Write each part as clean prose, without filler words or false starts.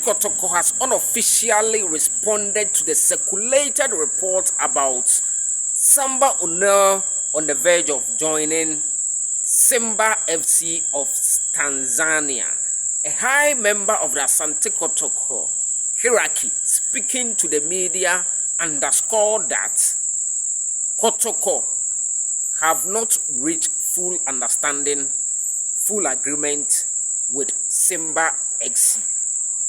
Kotoko has unofficially responded to the circulated report about Samba on the verge of joining Simba FC of Tanzania. A high member of the Asante Kotoko hierarchy speaking to the media underscored that Kotoko have not reached full understanding, full agreement with Simba FC.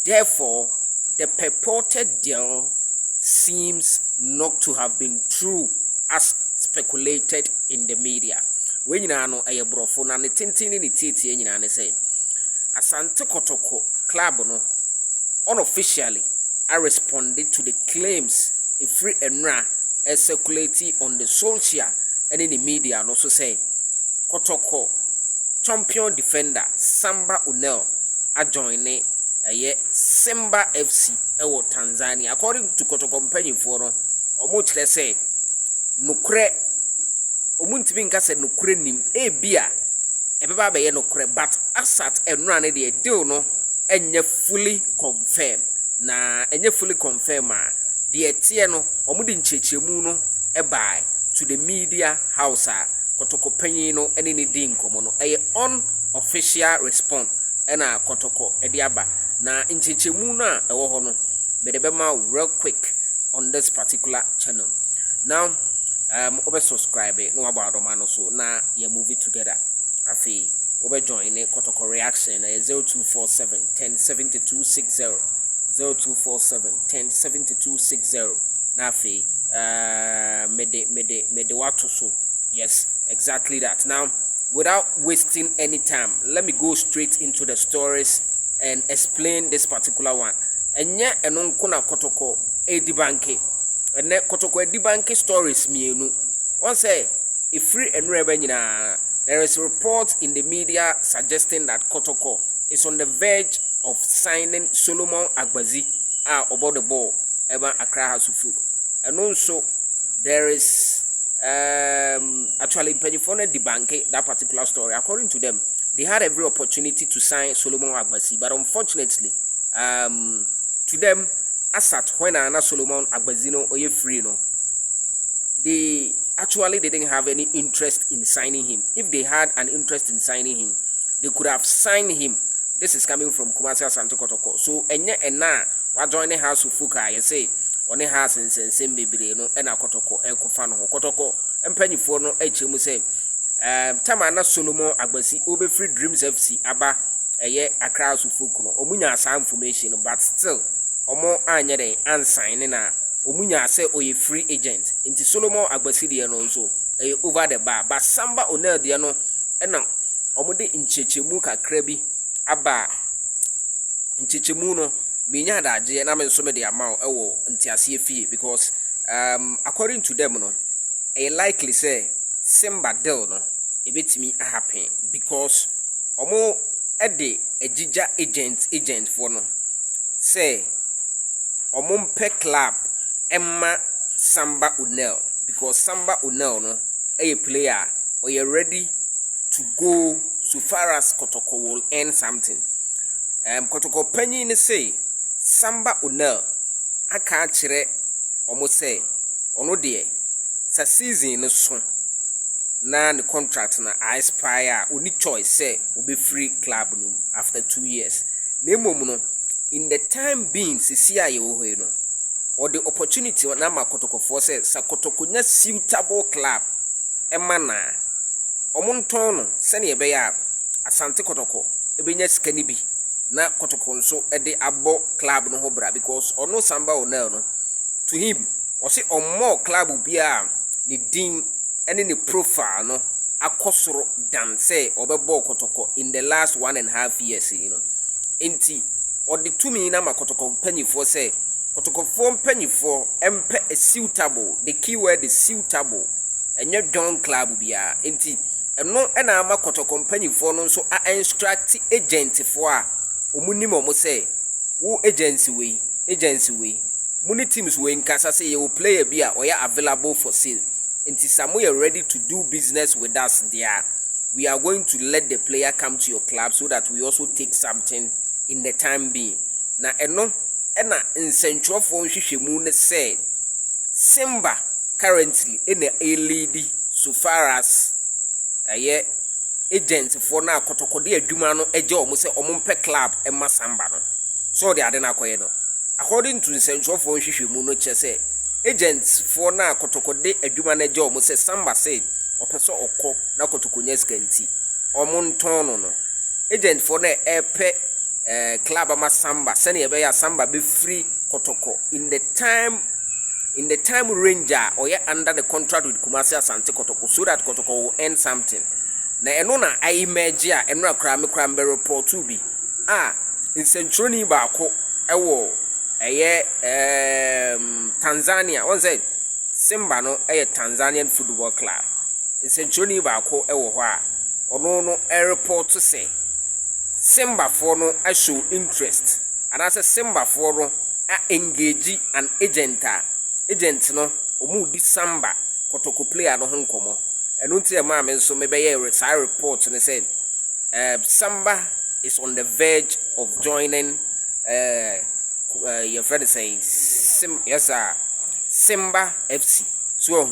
Therefore, the purported deal seems not to have been true as speculated in the media. When you know a brofo na ne tintini ni titi nyina ne say Asante Kotoko club no unofficially I responded to the claims a free enra circulating on the social and in the media and also say Kotoko champion defender Samba joining Simba FC ewo Tanzania. According to Kotoko mpanyimfo no omo kire say nukure omuntimi nka say nukure nim ebia ebeba be ye nukure but asat enra ne de deal no enye fully confirm na enye fully confirm a de tie no omo de nchechemu no ebai to the media house a Kotoko panyin no ene ne din komo no unofficial response ena Kotoko ediaba na nchechemu na ewo ho no medebema real quick on this particular channel. Now obe subscribe no about no so na ya move it together afi obe join Kotoko reaction 0247 107260 0247 107260 na afi mede watu so. Yes, exactly that. Now without wasting any time, let me go straight into the stories and explain this particular one. Enye enonkuna Kotoko edibanke. Ene Kotoko edibanke stories mienu. One say if free and nyina, there is a report in the media suggesting that Kotoko is on the verge of signing Solomon Agbazi about the ball ever Accra House of Folk. And also there is actually Penifone debunk that particular story. According to them, they had every opportunity to sign Solomon Agbasi, but unfortunately, to them, asat when Anna Solomon Agbazino or free no, they actually didn't have any interest in signing him. If they had an interest in signing him, they could have signed him. This is coming from Kumasi Asante Kotoko. So enye ena wa joining house ufuka you say one has in Simba no ena Kotoko ekofano ho Kotoko empanyifo no echemu say Tamana Solomon Agbasi obe free Dreams FC aba Accra Sufuku no omunya sa information but still omo anya den unsign na omunya say oye free agent inti Solomon Agbasi de no so over the bar but Samba Onel de no ena omo de nchechemu kakra bi aba nchechemu no minya daje na me so me de amount ewo ntiase efie because according to them no likely say Simba deal no ebetimi happen because omo ede ejija agent for no say omo mpe club emma Samba Onel because Samba Onel no a player or you ready to go so far as Kotoko will earn something. Kotoko penny say Samba Onel aka kire omo say ono de sa season no so na the contract na expire only choice say obe free club no after 2 years na emom no in the time being sisia ye wo no or the opportunity na ma Kotoko for say sa Kotoko nya suitable club ema na omonton no se ne be ya Asante Kotoko ebenya sika ni bi na Kotoko nso ede abo club no ho bra because ono Samba Onel no to him or say on more club bia ni din any ni profile no akosoro than say obebo Kotoko in the last 1.5 years you know enti or the 2 million na Kotoko panyifo say Kotoko form panyifo empe a suitable the keyword is suitable enye don club bia enti eno na ama Kotoko panyifo no so a instruct agent for a omunim omo say wo agency we muni teams we nkasa say you player bia or ya available for sale. Until some are ready to do business with us there, we are going to let the player come to your club so that we also take something in the time being. na eno na nsentwofo nhwehwemu ne say Simba currently in a lead so far as agent for na Kotoko de adwuma no eje omo se omo mpe club emma Samba no so de ade na akoye no according to nsentwofo nhwehwemu no che say agents for na Kotoko de adwuma na eje omo se Samba say opeso okọ na Kotoko nyeskanti omo nton no agent for na epe club ama Samba sene ebe ya Samba be free Kotoko in the time ranger or under the contract with Kumasi Asante Kotoko so that Kotoko will earn something. Na eno na I imagine eno akra me kra mbe report to be in centroni ba ko ewo Tanzania one say Simba no Tanzanian football club in centroni ba ko ewo ho a ono no report to say Simba for no show interest and as a Simba for no engage an agent no omu di Samba Kotoko player no ho nkomo eno ntia ma me so me be ye report and said Samba is on the verge of joining your friend saying Simba FC so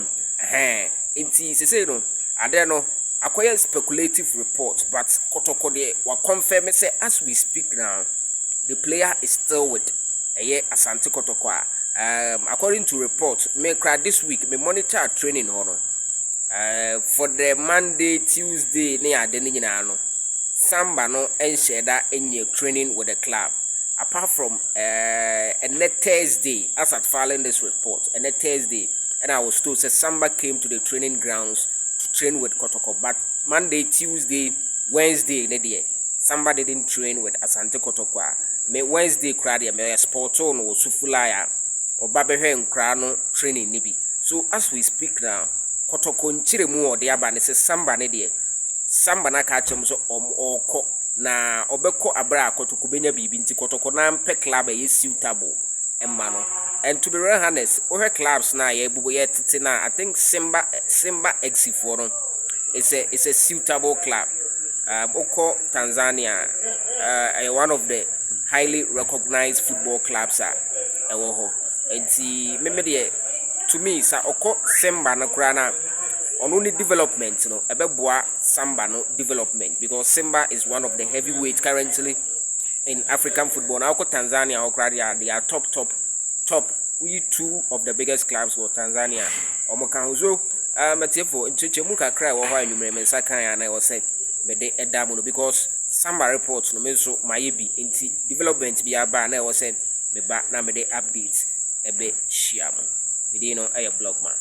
enti se say no ade no akoya speculative report but Kotoko de wa confirm say as we speak now the player is still with Asante Kotoko. According to report, this week me monitor training for the Monday, Tuesday near the Samba no ensheda any training with the club. Apart from a Thursday, as at following this report, a Thursday, and I was told that Samba came to the training grounds to train with Kotoko. But Monday, Tuesday, Wednesday, Samba didn't train with Asante Kotoko. Me Wednesday crowd me sport on or sufulaya or babehwe nkra no training nibi. So as we speak now, Kotoko nchire mu ode aba ne se Samba ne de. Samba na ka chem so okọ na obekọ abra Kotoko benya bibi nti Kotoko na mpe club e suitable emma no. And to be real honest, other clubs na ye bubo ye tete na I think Simba X4 no is a suitable club. Oko Tanzania one of the highly recognized football clubs are and to me sa oko Simba na krana on only development no ebeboa Samba no development because Simba is one of the heavyweights currently in African football. Now oko Tanzania okradia they are top we two of the biggest clubs for Tanzania omoka uzo matiefo nchechemu kakra wo ho anwumre mensa kan ya na wo say mede edamu no because Samba reports no meso mayebi enti development bi aba na wo say me ba na mede updates ebe shiamu mede no aye blog man.